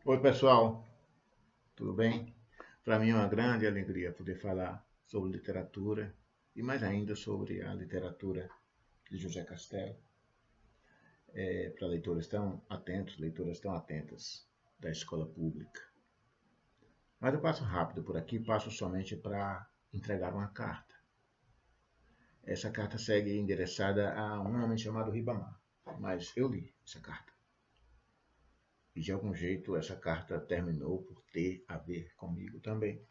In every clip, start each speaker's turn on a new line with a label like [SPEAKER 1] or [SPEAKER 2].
[SPEAKER 1] Oi, pessoal, tudo bem? Para mim é uma grande alegria poder falar sobre literatura e mais ainda sobre a literatura de José Castelo, para leitores tão atentos, leitoras tão atentas da escola pública. Mas eu passo rápido por aqui, passo somente para entregar uma carta. Essa carta segue endereçada a um homem chamado Ribamar, mas eu li essa carta. E de algum jeito essa carta terminou por ter a ver comigo também.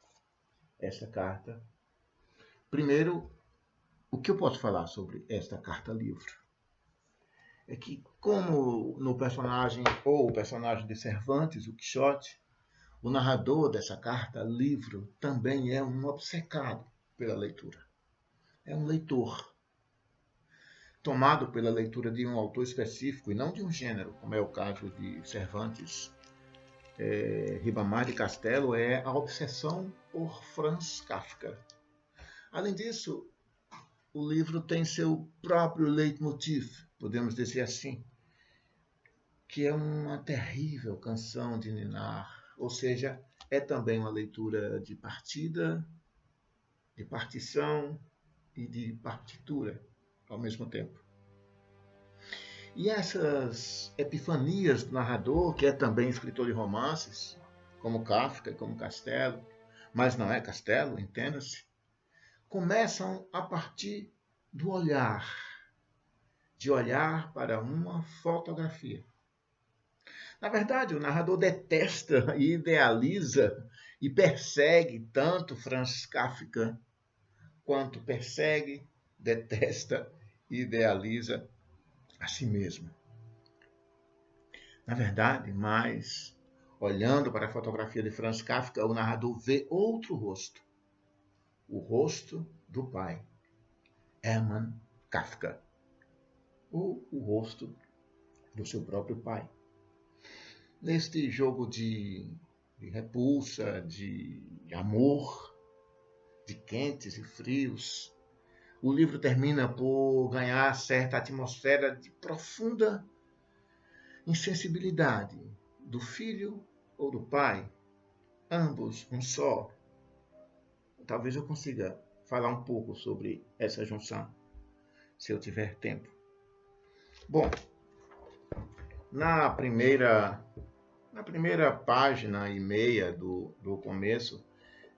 [SPEAKER 1] Essa carta. Primeiro, o que eu posso falar sobre esta carta-livro? É que, como no personagem, ou o personagem de Cervantes, o Quixote, o narrador dessa carta-livro também é um obcecado pela leitura. É um leitor, tomado pela leitura de um autor específico e não de um gênero, como é o caso de Cervantes. Ribamar de Castelo é a obsessão por Franz Kafka. Além disso, o livro tem seu próprio leitmotiv, podemos dizer assim, que é uma terrível canção de ninar, ou seja, é também uma leitura de partida, de partição e de partitura ao mesmo tempo. E essas epifanias do narrador, que é também escritor de romances, como Kafka e como Castelo, mas não é Castelo, entenda-se, começam a partir do olhar, de olhar para uma fotografia. Na verdade, o narrador detesta e idealiza e persegue tanto Franz Kafka quanto persegue, detesta e idealiza a si mesmo. Na verdade, mas olhando para a fotografia de Franz Kafka, o narrador vê outro rosto, o rosto do pai, Hermann Kafka, ou o rosto do seu próprio pai. Neste jogo de repulsa, de amor, de quentes e frios, o livro termina por ganhar certa atmosfera de profunda insensibilidade do filho ou do pai, ambos um só. Talvez eu consiga falar um pouco sobre essa junção, se eu tiver tempo. Bom, na primeira página e meia do começo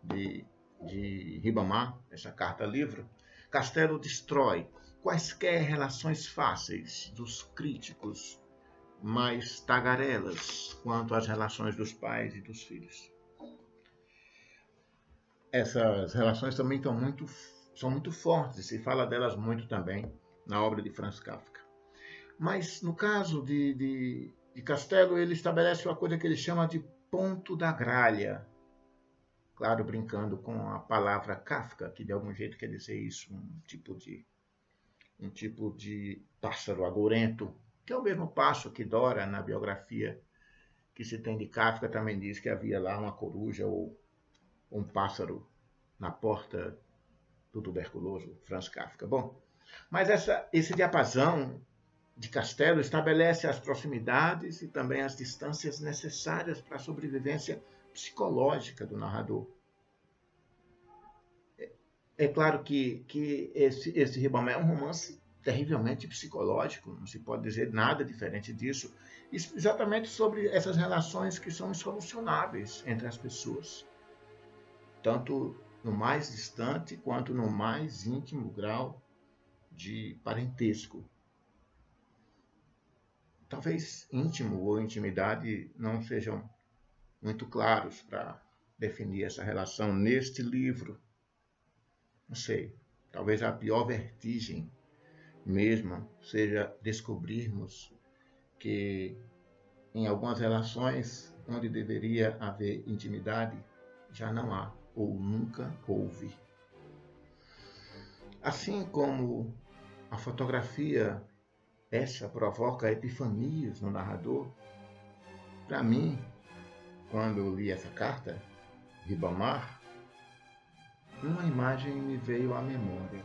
[SPEAKER 1] de Ribamar, essa carta-livro, Castelo destrói quaisquer relações fáceis dos críticos mais tagarelas quanto às relações dos pais e dos filhos. Essas relações também são muito fortes e se fala delas muito também na obra de Franz Kafka. Mas no caso de Castelo, ele estabelece uma coisa que ele chama de ponto da gralha. Claro, brincando com a palavra Kafka, que de algum jeito quer dizer isso, um tipo de pássaro agourento, que é o mesmo pássaro que Dora, na biografia que se tem de Kafka, também diz que havia lá uma coruja ou um pássaro na porta do tuberculoso, Franz Kafka. Bom, mas esse diapasão de Castelo estabelece as proximidades e também as distâncias necessárias para a sobrevivência psicológica do narrador. É claro que esse Ribamar é um romance terrivelmente psicológico, não se pode dizer nada diferente disso, exatamente sobre essas relações que são insolucionáveis entre as pessoas, tanto no mais distante quanto no mais íntimo grau de parentesco. Talvez íntimo ou intimidade não sejam muito claros para definir essa relação neste livro. Não sei, talvez a pior vertigem mesmo seja descobrirmos que em algumas relações onde deveria haver intimidade, já não há ou nunca houve. Assim como a fotografia, essa provoca epifanias no narrador, para mim, quando eu li essa carta, Ribamar, uma imagem me veio à memória.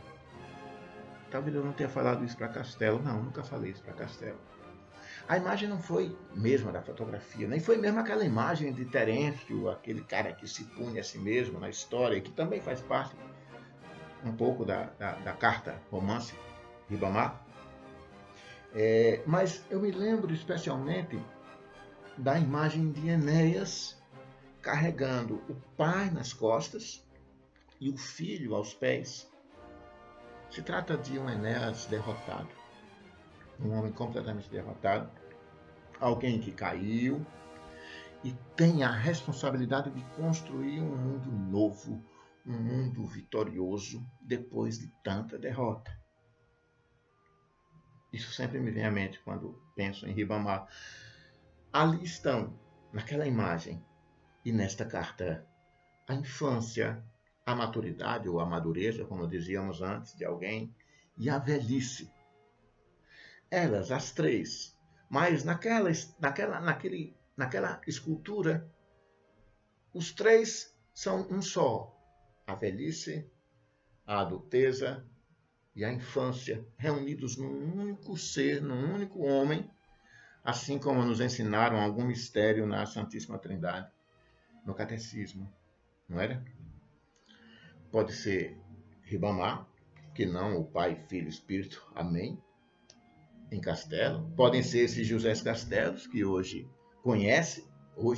[SPEAKER 1] Talvez eu não tenha falado isso para Castelo. Não, nunca falei isso para Castelo. A imagem não foi mesmo da fotografia, nem foi mesmo aquela imagem de Terêncio, aquele cara que se punha a si mesmo na história, que também faz parte um pouco da carta romance Ribamar. Mas eu me lembro especialmente da imagem de Enéas carregando o pai nas costas e o filho aos pés. Se trata de um Enéas derrotado, um homem completamente derrotado, alguém que caiu e tem a responsabilidade de construir um mundo novo, um mundo vitorioso depois de tanta derrota. Isso sempre me vem à mente quando penso em Ribamar. Ali estão, naquela imagem e nesta carta, a infância, a maturidade ou a madureza, como dizíamos antes, de alguém, e a velhice. Elas, as três, mas naquela escultura, os três são um só. A velhice, a adulteza e a infância, reunidos num único ser, num único homem, assim como nos ensinaram algum mistério na Santíssima Trindade, no Catecismo, não era? Pode ser Ribamar, que não o Pai, Filho e Espírito, amém, em Castelo. Podem ser esses José Castelos, que hoje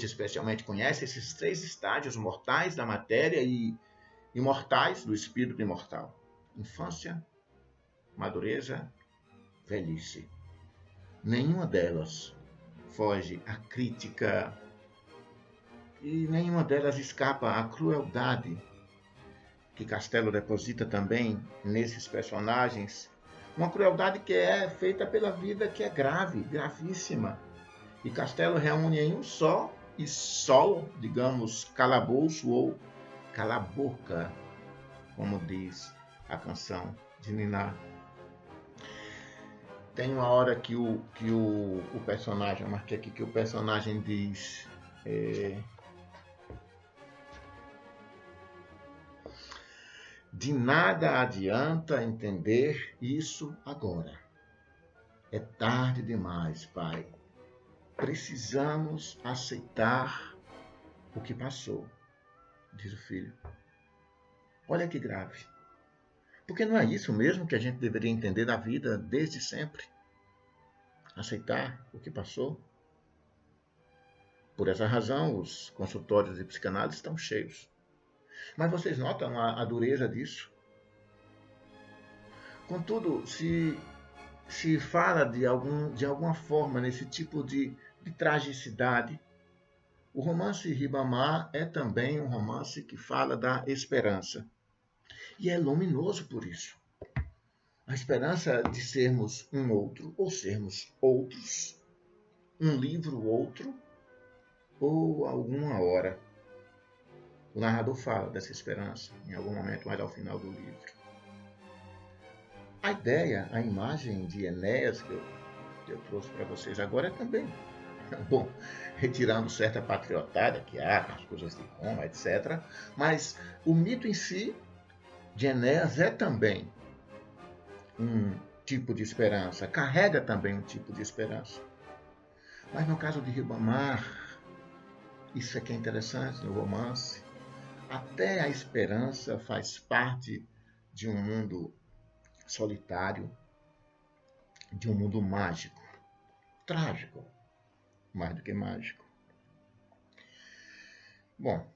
[SPEAKER 1] especialmente conhece esses três estágios mortais da matéria e imortais do espírito imortal. Infância, madureza, velhice. Nenhuma delas foge à crítica e nenhuma delas escapa à crueldade que Castelo deposita também nesses personagens. Uma crueldade que é feita pela vida, que é grave, gravíssima. E Castelo reúne em um só e solo, digamos, calabouço ou cala-boca, como diz a canção de Niná. Tem uma hora que o personagem, eu marquei aqui que o personagem diz... De nada adianta entender isso agora. É tarde demais, pai. Precisamos aceitar o que passou, diz o filho. Olha que grave. Porque não é isso mesmo que a gente deveria entender da vida desde sempre? Aceitar o que passou? Por essa razão, os consultórios de psicanálise estão cheios. Mas vocês notam a dureza disso? Contudo, se fala de alguma forma nesse tipo de tragicidade, o romance Ribamar é também um romance que fala da esperança. E é luminoso por isso. A esperança de sermos um outro, ou sermos outros, um livro outro, ou alguma hora. O narrador fala dessa esperança em algum momento mais ao final do livro. A ideia, a imagem de Enéas que eu trouxe para vocês agora é também, bom, retirando certa patriotada que há, as coisas de Roma, etc. Mas o mito em si de Enéas é também um tipo de esperança, carrega também um tipo de esperança. Mas no caso de Ribamar, isso é que é interessante no romance, até a esperança faz parte de um mundo solitário, de um mundo mágico, trágico, mais do que mágico. Bom,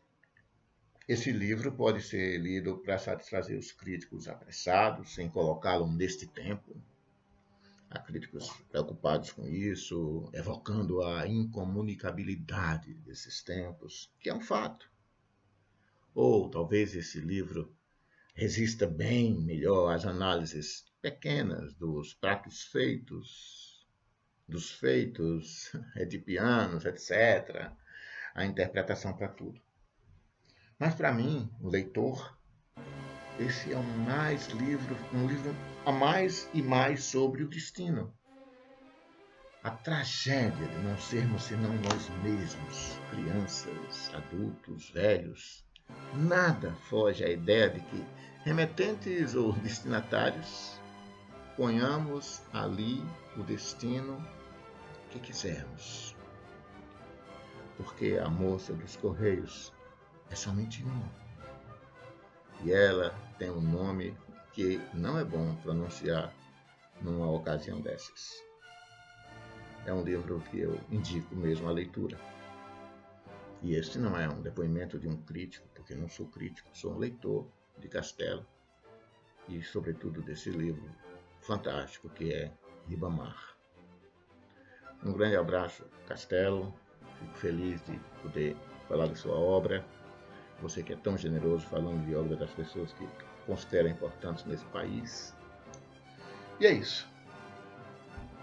[SPEAKER 1] esse livro pode ser lido para satisfazer os críticos apressados, sem colocá-lo neste tempo. Há críticos preocupados com isso, evocando a incomunicabilidade desses tempos, que é um fato. Ou talvez esse livro resista bem melhor às análises pequenas dos pratos feitos, dos feitos edipianos, etc., a interpretação para tudo. Mas para mim, o leitor, esse é um livro a mais e mais sobre o destino. A tragédia de não sermos senão nós mesmos, crianças, adultos, velhos. Nada foge à ideia de que remetentes ou destinatários ponhamos ali o destino que quisermos. Porque a moça dos Correios é somente uma. E ela tem um nome que não é bom pronunciar numa ocasião dessas. É um livro que eu indico mesmo a leitura. E este não é um depoimento de um crítico, porque não sou crítico, sou um leitor de Castelo e, sobretudo, desse livro fantástico que é Ribamar. Um grande abraço, Castelo. Fico feliz de poder falar de sua obra. Você que é tão generoso falando de obra das pessoas que considera importantes nesse país. E é isso.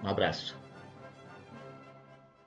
[SPEAKER 1] Um abraço.